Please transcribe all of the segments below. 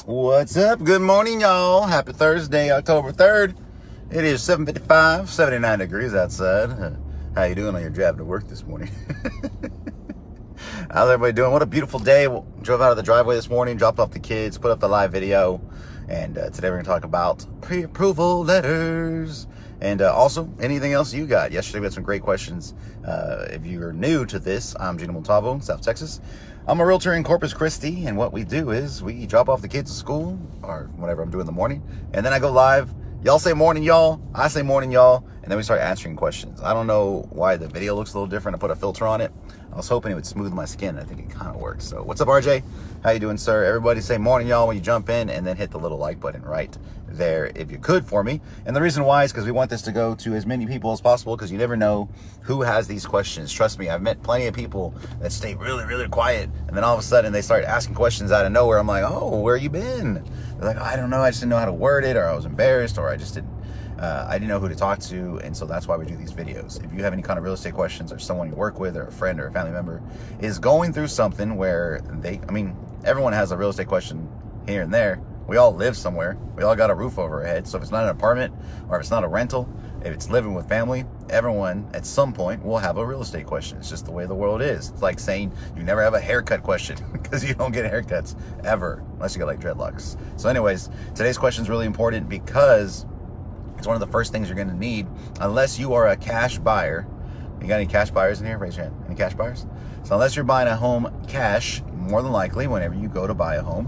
What's up? Good morning, y'all. Happy Thursday, October 3rd. It is 7:55, 79 degrees outside. How you doing on your drive to work this morning? How's everybody doing? What a beautiful day. Drove out of the driveway this morning, dropped off the kids, put up the live video. And today we're going to talk about pre-approval letters. And also, anything else you got? Yesterday we had some great questions. If you're new to this, I'm Gino Montalvo, South Texas. I'm a realtor in Corpus Christi, and what we do is we drop off the kids at school, or whatever I'm doing in the morning, and then I go live. Y'all say morning, y'all. I say morning, y'all. And then we start answering questions. I don't know why the video looks a little different. I put a filter on it. I was hoping it would smooth my skin. I think it kind of works. So what's up, RJ? How you doing, sir? Everybody say morning, y'all, when you jump in, and then hit the little like button right there if you could for me. And the reason why is because we want this to go to as many people as possible, because you never know who has these questions. Trust me, I've met plenty of people that stay really, really quiet, and then all of a sudden they start asking questions out of nowhere. I'm like, oh, where you been? They're like, oh, I don't know. I just didn't know how to word it, or I was embarrassed, or I didn't know who to talk to. And so that's why we do these videos. If you have any kind of real estate questions, or someone you work with, or a friend or a family member is going through something where everyone has a real estate question here and there. We all live somewhere. We all got a roof over our head. So if it's not an apartment, or if it's not a rental, if it's living with family, everyone at some point will have a real estate question. It's just the way the world is. It's like saying you never have a haircut question, because you don't get haircuts ever, unless you get like dreadlocks. So anyways, today's question is really important because it's one of the first things you're going to need, unless you are a cash buyer. You got any cash buyers in here? Raise your hand. Any cash buyers? So unless you're buying a home cash, more than likely, whenever you go to buy a home,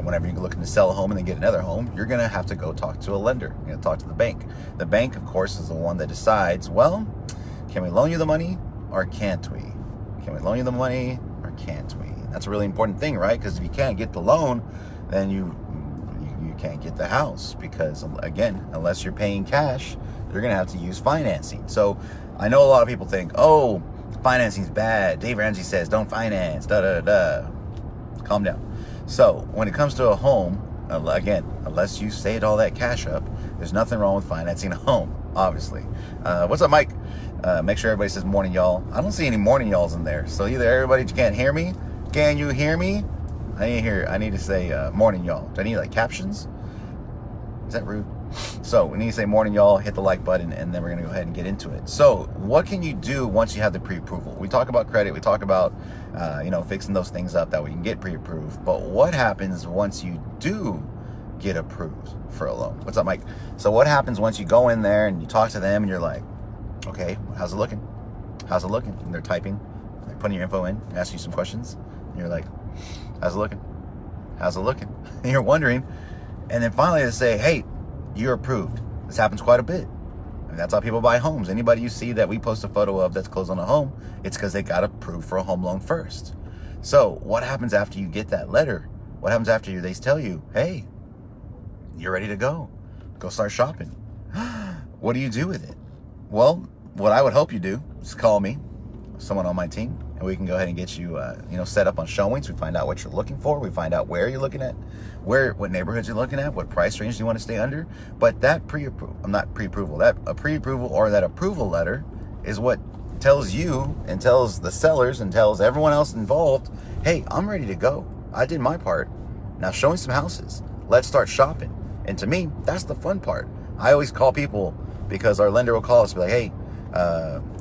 whenever you're looking to sell a home and then get another home, you're going to have to go talk to a lender. You're going to talk to the bank. The bank, of course, is the one that decides, well, can we loan you the money or can't we? Can we loan you the money or can't we? That's a really important thing, right? Because if you can't get the loan, then you can't get the house, because again, unless you're paying cash, you're gonna have to use financing. So I know a lot of people think, oh, financing's bad. Dave Ramsey says don't finance, calm down. So when it comes to a home, again, unless you saved all that cash up, there's nothing wrong with financing a home, obviously. What's up, Mike? Make sure everybody says morning, y'all. I don't see any morning y'alls in there, so either everybody can't hear me. Can you hear me? I need to say morning, y'all. Do I need like captions? Is that rude? So we need to say morning, y'all. Hit the like button, and then we're gonna go ahead and get into it. So what can you do once you have the pre-approval? We talk about credit. We talk about fixing those things up that we can get pre-approved. But what happens once you do get approved for a loan? What's up, Mike? So what happens once you go in there and you talk to them and you're like, okay, how's it looking? How's it looking? And they're typing, they're putting your info in, asking you some questions, and you're like, how's it looking? How's it looking? And you're wondering. And then finally they say, hey, you're approved. This happens quite a bit. I mean, that's how people buy homes. Anybody you see that we post a photo of that's closed on a home, it's because they got approved for a home loan first. So what happens after you get that letter? What happens after they tell you, hey, you're ready to go? Go start shopping. What do you do with it? Well, what I would hope you do is call me, someone on my team, and we can go ahead and get you, set up on showings. We find out what you're looking for. We find out where you're looking at, what neighborhoods you're looking at, what price range you want to stay under. But that a pre-approval or that approval letter is what tells you and tells the sellers and tells everyone else involved, hey, I'm ready to go. I did my part. Now show me some houses. Let's start shopping. And to me, that's the fun part. I always call people because our lender will call us and be like, hey,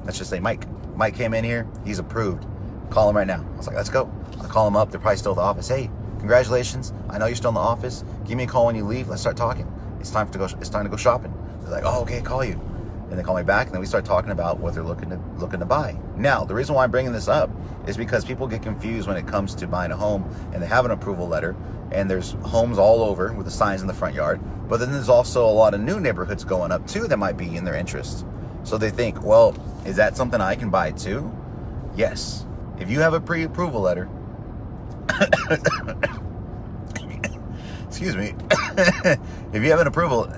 let's just say Mike came in here, he's approved. Call him right now. I was like, let's go. I call him up. They're probably still at the office. Hey, congratulations. I know you're still in the office. Give me a call when you leave. Let's start talking. It's time to go shopping. They're like, oh, okay, call you. And they call me back, and then we start talking about what they're looking to buy. Now, the reason why I'm bringing this up is because people get confused when it comes to buying a home, and they have an approval letter, and there's homes all over with the signs in the front yard. But then there's also a lot of new neighborhoods going up too that might be in their interest. So they think, well, is that something I can buy too? Yes. If you have a pre-approval letter, excuse me, if you have an approval,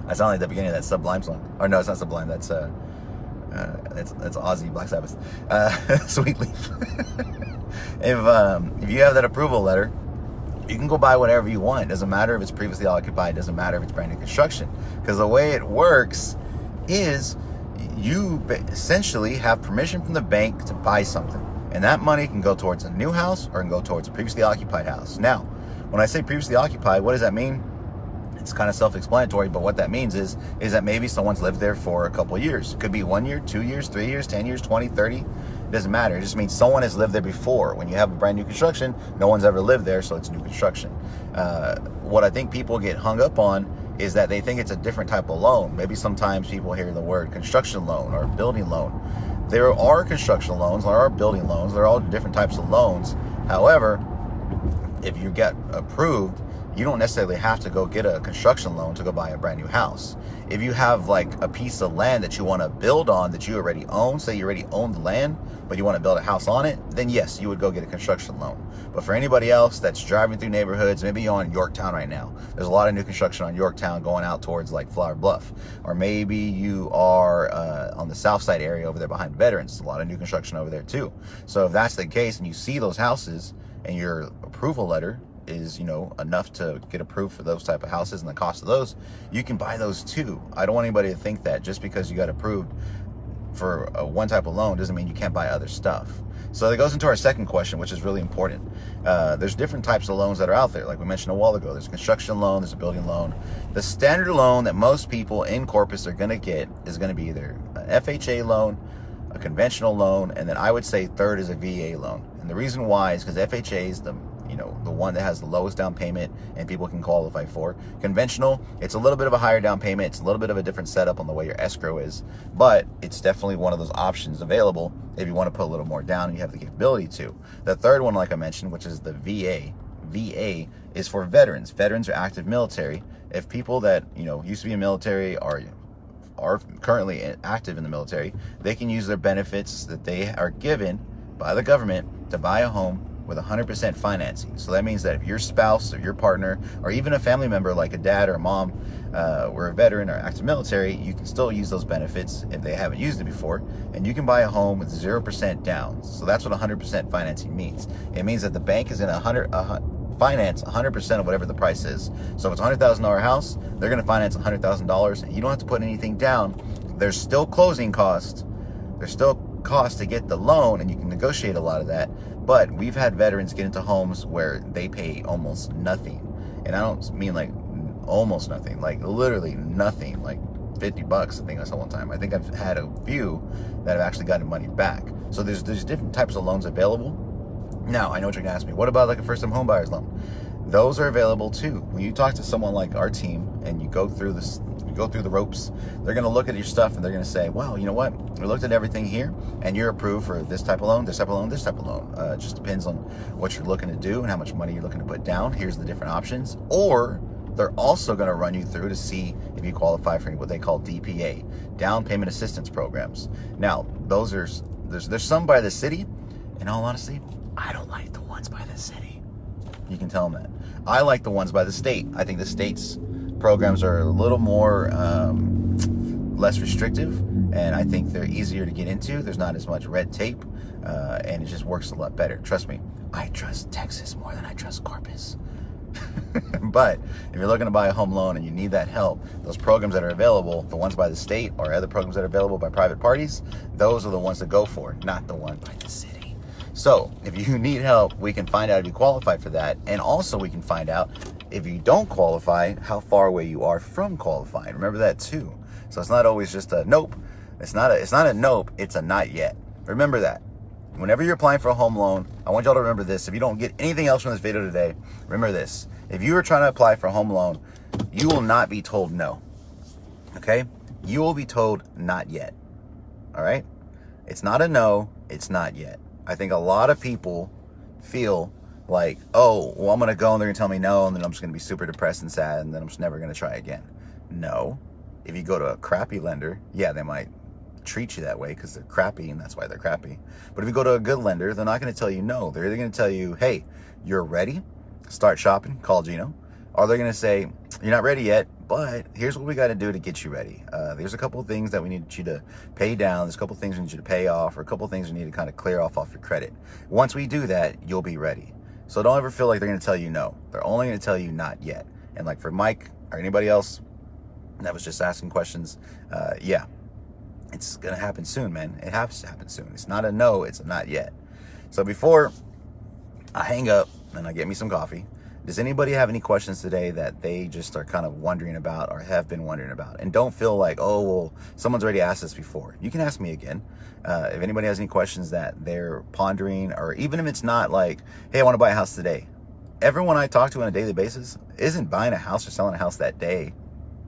I sound like the beginning of that Sublime song. Or no, it's not Sublime. That's Ozzy, Black Sabbath. Sweet Leaf. If you have that approval letter, you can go buy whatever you want. It doesn't matter if it's previously occupied. It doesn't matter if it's brand new construction. Because the way it works is you essentially have permission from the bank to buy something. And that money can go towards a new house or can go towards a previously occupied house. Now, when I say previously occupied, what does that mean? It's kind of self-explanatory, but what that means is that maybe someone's lived there for a couple of years. It could be 1 year, 2 years, 3 years, 10 years, 20, 30. It doesn't matter. It just means someone has lived there before. When you have a brand new construction, no one's ever lived there, so it's new construction. What I think people get hung up on is that they think it's a different type of loan. Maybe sometimes people hear the word construction loan or building loan. There are construction loans, there are building loans, there are all different types of loans. However, if you get approved, you don't necessarily have to go get a construction loan to go buy a brand new house. If you have like a piece of land that you want to build on that you already own, say you already own the land, but you want to build a house on it, then yes, you would go get a construction loan. But for anybody else that's driving through neighborhoods, maybe you're on Yorktown right now. There's a lot of new construction on Yorktown going out towards like Flower Bluff. Or maybe you are on the south side area over there behind Veterans. There's a lot of new construction over there too. So if that's the case and you see those houses and your approval letter is, enough to get approved for those type of houses and the cost of those, you can buy those too. I don't want anybody to think that just because you got approved for one type of loan doesn't mean you can't buy other stuff. So that goes into our second question, which is really important. There's different types of loans that are out there. Like we mentioned a while ago, there's a construction loan, there's a building loan. The standard loan that most people in Corpus are going to get is going to be either an FHA loan, a conventional loan, and then I would say third is a VA loan. And the reason why is because FHA is the one that has the lowest down payment and people can qualify for. Conventional, it's a little bit of a higher down payment. It's a little bit of a different setup on the way your escrow is, but it's definitely one of those options available if you want to put a little more down and you have the capability to. The third one, like I mentioned, which is the VA. VA is for veterans. Veterans are active military. If people that, used to be in military are currently active in the military, they can use their benefits that they are given by the government to buy a home with 100% financing. So that means that if your spouse or your partner or even a family member like a dad or a mom were a veteran or active military, you can still use those benefits if they haven't used it before, and you can buy a home with 0% down. So that's what 100% financing means. It means that the bank is going to finance 100% of whatever the price is. So if it's a $100,000 house, they're going to finance $100,000 and you don't have to put anything down. There's still closing costs. There's still cost to get the loan, and you can negotiate a lot of that. But we've had veterans get into homes where they pay almost nothing. And I don't mean like almost nothing, like literally nothing, like $50. I think I saw one time. I think I've had a few that have actually gotten money back. So there's different types of loans available. Now, I know what you're gonna ask me. What about like a first-time home buyer's loan? Those are available too. When you talk to someone like our team and you go through this, go through the ropes, they're going to look at your stuff and they're going to say, well, you know what? We looked at everything here and you're approved for this type of loan, this type of loan, this type of loan. It just depends on what you're looking to do and how much money you're looking to put down. Here's the different options. Or they're also going to run you through to see if you qualify for what they call DPA, down payment assistance programs. Now, there's some by the city. In all honesty, I don't like the ones by the city. You can tell them that. I like the ones by the state. I think the state's programs are a little more less restrictive, and I think they're easier to get into. There's not as much red tape, and it just works a lot better. Trust me, I trust Texas more than I trust Corpus. But if you're looking to buy a home loan and you need that help, those programs that are available, the ones by the state or other programs that are available by private parties, those are the ones to go for, not the one by the city. So if you need help, we can find out if you qualify for that. And also we can find out if you don't qualify, how far away you are from qualifying. Remember that too. So it's not always just a nope. It's not a nope. It's a not yet. Remember that. Whenever you're applying for a home loan, I want y'all to remember this. If you don't get anything else from this video today, remember this. If you are trying to apply for a home loan, you will not be told no. Okay? You will be told not yet. All right? It's not a no. It's not yet. I think a lot of people feel like, oh, well, I'm going to go and they're going to tell me no, and then I'm just going to be super depressed and sad, and then I'm just never going to try again. No. If you go to a crappy lender, yeah, they might treat you that way because they're crappy, and that's why they're crappy. But if you go to a good lender, they're not going to tell you no. They're either going to tell you, hey, you're ready, start shopping, call Gino. Or they're going to say, you're not ready yet, but here's what we got to do to get you ready. There's a couple of things that we need you to pay down. There's a couple of things we need you to pay off, or a couple of things we need to kind of clear off your credit. Once we do that, you'll be ready. So don't ever feel like they're going to tell you no. They're only going to tell you not yet. And like for Mike or anybody else that was just asking questions, yeah, it's going to happen soon, man. It has to happen soon. It's not a no, it's a not yet. So before I hang up and I get me some coffee, does anybody have any questions today that they just are kind of wondering about or have been wondering about? And don't feel like, oh, well, someone's already asked this before. You can ask me again. If anybody has any questions that they're pondering, or even if it's not like, hey, I want to buy a house today. Everyone I talk to on a daily basis isn't buying a house or selling a house that day.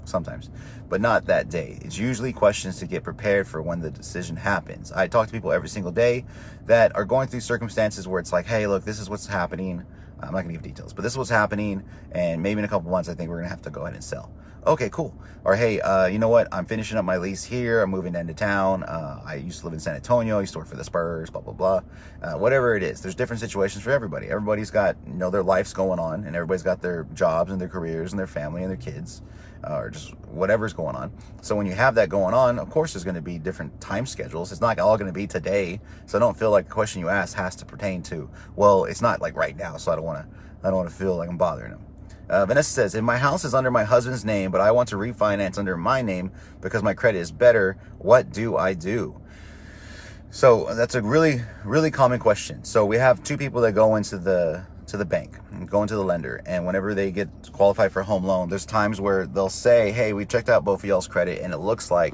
Sometimes, but not that day. It's usually questions to get prepared for when the decision happens. I talk to people every single day that are going through circumstances where it's like, hey, look, this is what's happening. I'm not gonna give details, but this is what's happening, and maybe in a couple months I think we're gonna have to go ahead and sell. Okay, cool. Or hey, you know what, I'm finishing up my lease here, I'm moving into town, I used to live in San Antonio, I used to work for the Spurs, blah blah blah. Whatever it is, there's different situations for everybody. Everybody's got, their life's going on, and everybody's got their jobs and their careers and their family and their kids, or just whatever's going on. So when you have that going on, of course there's going to be different time schedules. It's not all going to be today. So don't feel like the question you ask has to pertain to, well, it's not like right now, so I don't want to feel like I'm bothering them. Vanessa says, if my house is under my husband's name, but I want to refinance under my name because my credit is better, what do I do? So that's a really, really common question. So we have two people that go into the bank, go into the lender, and whenever they get qualified for a home loan, there's times where they'll say, hey, we checked out both of y'all's credit, and it looks like,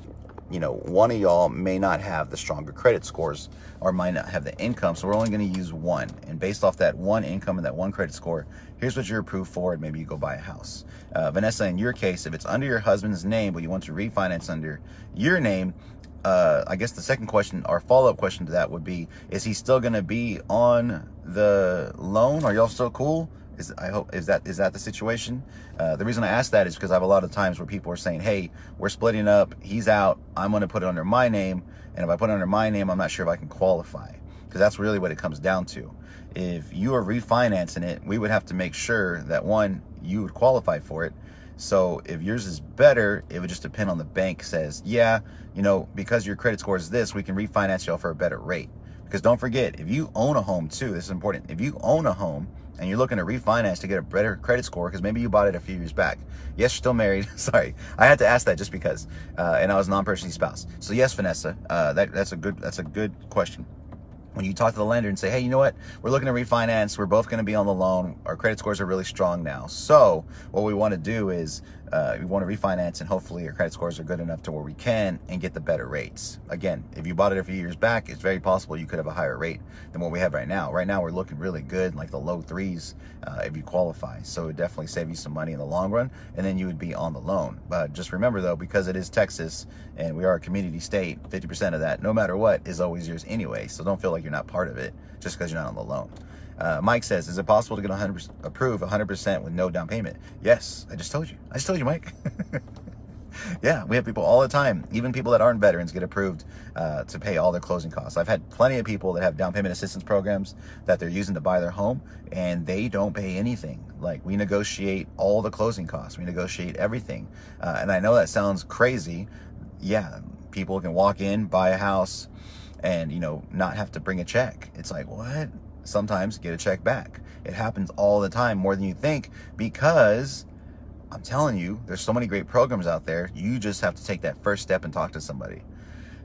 one of y'all may not have the stronger credit scores or might not have the income, so we're only going to use one. And based off that one income and that one credit score, here's what you're approved for, and maybe you go buy a house. Vanessa, in your case, if it's under your husband's name, but you want to refinance under your name, I guess the second question or follow-up question to that would be, is he still going to be on the loan? Are y'all still cool? Is that the situation? The reason I ask that is because I have a lot of times where people are saying, hey, we're splitting up, he's out, I'm going to put it under my name, and if I put it under my name, I'm not sure if I can qualify, because that's really what it comes down to. If you are refinancing it, we would have to make sure that, one, you would qualify for it. So if yours is better, it would just depend on the bank says, yeah, because your credit score is this, we can refinance y'all for a better rate. Because don't forget, if you own a home too, this is important. If you own a home and you're looking to refinance to get a better credit score, because maybe you bought it a few years back. Yes, you're still married. Sorry, I had to ask that just because, and I was a non-personally spouse. So yes, Vanessa, that's a good question. When you talk to the lender and say, hey, you know what, we're looking to refinance, we're both going to be on the loan, our credit scores are really strong now, so what we want to do is we want to refinance, and hopefully our credit scores are good enough to where we can and get the better rates. Again, if you bought it a few years back, it's very possible you could have a higher rate than what we have right now. Right now we're looking really good, like the low threes, if you qualify. So it would definitely save you some money in the long run, and then you would be on the loan. But just remember though, because it is Texas and we are a community state, 50% of that, no matter what, is always yours anyway. So don't feel like you're not part of it just because you're not on the loan. Mike says, is it possible to get 100% approved 100% with no down payment? Yes, I just told you, Mike. Yeah, we have people all the time, even people that aren't veterans, get approved to pay all their closing costs. I've had plenty of people that have down payment assistance programs that they're using to buy their home, and they don't pay anything. Like, we negotiate all the closing costs, we negotiate everything. And I know that sounds crazy. Yeah, people can walk in, buy a house, and not have to bring a check. It's like, what? Sometimes get a check back. It happens all the time, more than you think, because I'm telling you, there's so many great programs out there. You just have to take that first step and talk to somebody.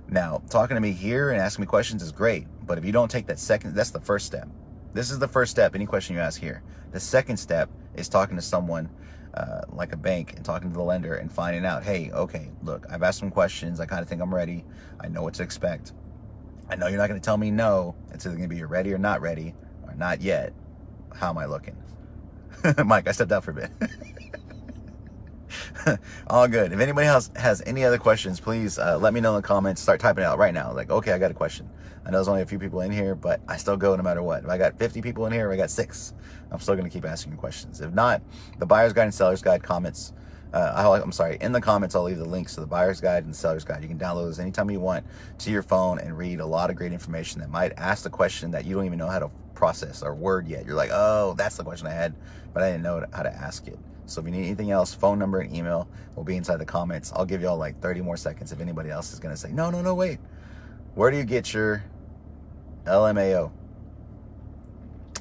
Now, talking to me here and asking me questions is great, but if you don't take that second, that's the first step. This is the first step, any question you ask here. The second step is talking to someone like a bank and talking to the lender and finding out, hey, okay, look, I've asked some questions. I kind of think I'm ready. I know what to expect. I know you're not going to tell me no. It's either going to be you're ready or not ready, or not yet. How am I looking? Mike, I stepped out for a bit. All good. If anybody else has any other questions, please let me know in the comments. Start typing it out right now. Like, okay, I got a question. I know there's only a few people in here, but I still go no matter what. If I got 50 people in here, or I got 6, I'm still going to keep asking you questions. If not, the buyer's guide and seller's guide comments. In the comments, I'll leave the links to the buyer's guide and the seller's guide. You can download those anytime you want to your phone and read a lot of great information that might ask the question that you don't even know how to process or word yet. You're like, oh, that's the question I had, but I didn't know how to ask it. So if you need anything else, phone number and email will be inside the comments. I'll give y'all like 30 more seconds if anybody else is going to say, no, wait. Where do you get your LMAO?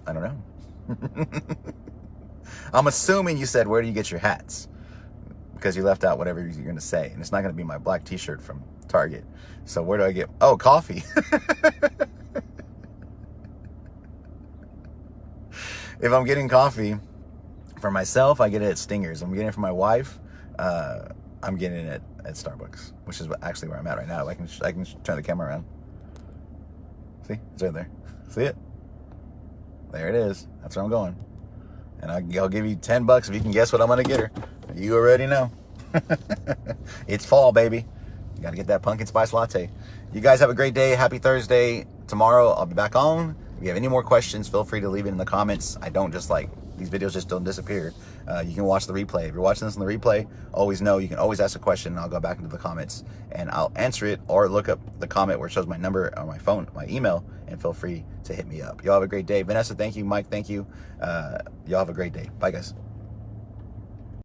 I don't know. I'm assuming you said, where do you get your hats? Because you left out whatever you're going to say. And it's not going to be my black t-shirt from Target. So where do I get... Oh, coffee. If I'm getting coffee for myself, I get it at Stingers. If I'm getting it for my wife, I'm getting it at Starbucks, which is actually where I'm at right now. I can turn the camera around. See, it's right there. See it? There it is. That's where I'm going. And I'll give you $10 if you can guess what I'm gonna get her. You already know. It's fall, baby. You gotta get that pumpkin spice latte. You guys have a great day. Happy Thursday. Tomorrow I'll be back on. If you have any more questions, feel free to leave it in the comments. I don't just these videos just don't disappear. You can watch the replay. If you're watching this on the replay, always know you can always ask a question and I'll go back into the comments and I'll answer it, or look up the comment where it shows my number on my phone, my email, and feel free to hit me up. Y'all have a great day. Vanessa, thank you. Mike, thank you. Y'all have a great day. Bye, guys.